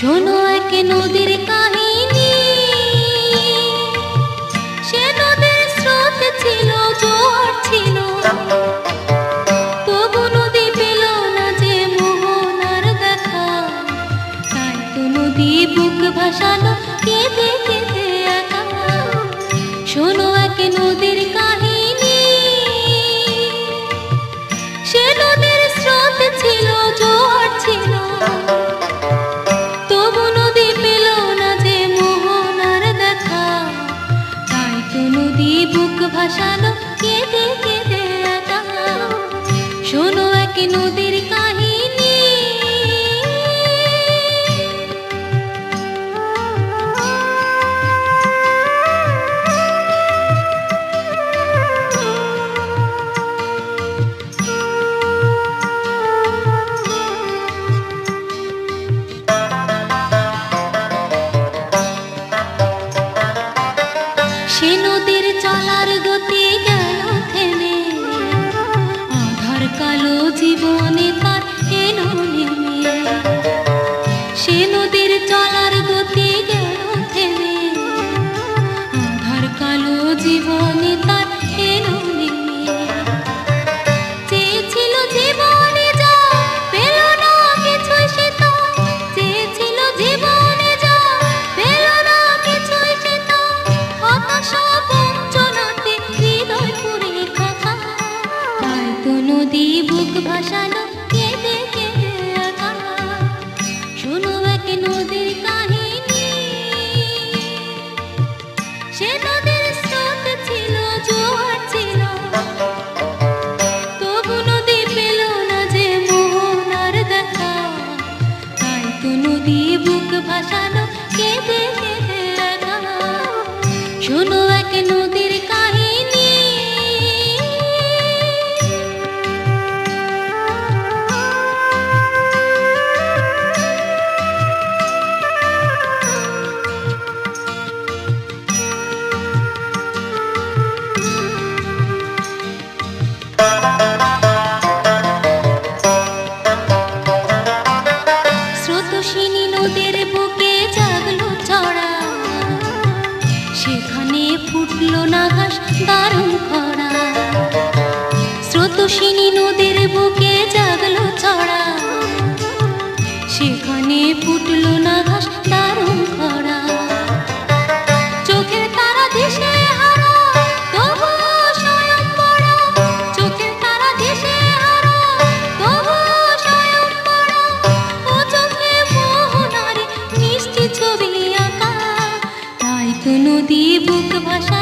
শোনো এক নদীর কাহিনী। সে নদীর স্রোত ছিল, জোয়ার ছিল, তবু নদী পেল না যে মোহনার দেখা। তাই তো নদী বুক ভাসালো কেঁদে কেঁদে একা। শোনো এক নদীর কাহিনী। সে নদীর স্রোত ছিল, জোয়ার ছিল, তবু নদী পেল না যে মোহনার দেখা। তাই তো নদী বুক ভাসালো কেঁদে কেঁদে একা। শোনো এক নদীর কাহিনী। সে নদীর চলার গতি গেল থেমে, আধার কালো জীবনে তার এলো নেমে। সে নদীর চলার গতি গেল থেমে, আধার কালো জীবনে তার এলো নেমে। চেয়েছিল জীবনে যা, পেল না কিছুই সে তা। চেয়েছিল জীবনে যা, পেল না কিছুই সে তা। হতাশা বঞ্চনাতে হৃদয় পুরে কাঁপা। তাই তো নদী বুক ভাসালো কেঁদে কেঁদে একা। শোনো এক নদীর কাহিনী। সে নদীর স্রোত ছিল, জোয়ার ছিল, তবু নদী পেল না যে মোহনার দেখা। তাই তো নদী বুক ভাসালো কেঁদে কেঁদে একা। শোনো এক নদীর কাহিনী। স্রোতস্বিনী নদীর বুকে জাগলো চড়া, সেখানে ফুটলো না ঘাস দারুণ খরা। স্রোতস্বিনী নদীর বুকে জাগলো চড়া, সেখানে ফুটলো না ঘাস দারুণ খরা। চোখের তারা দিশে হারা, তবু স্বয়ং বড়। চোখের তারা দিশে হারা, তবু স্বয়ং বড়। ও চোখে মোহনারে মিষ্টি ছবি আঁকা। তাই তো নদী বুক ভাসা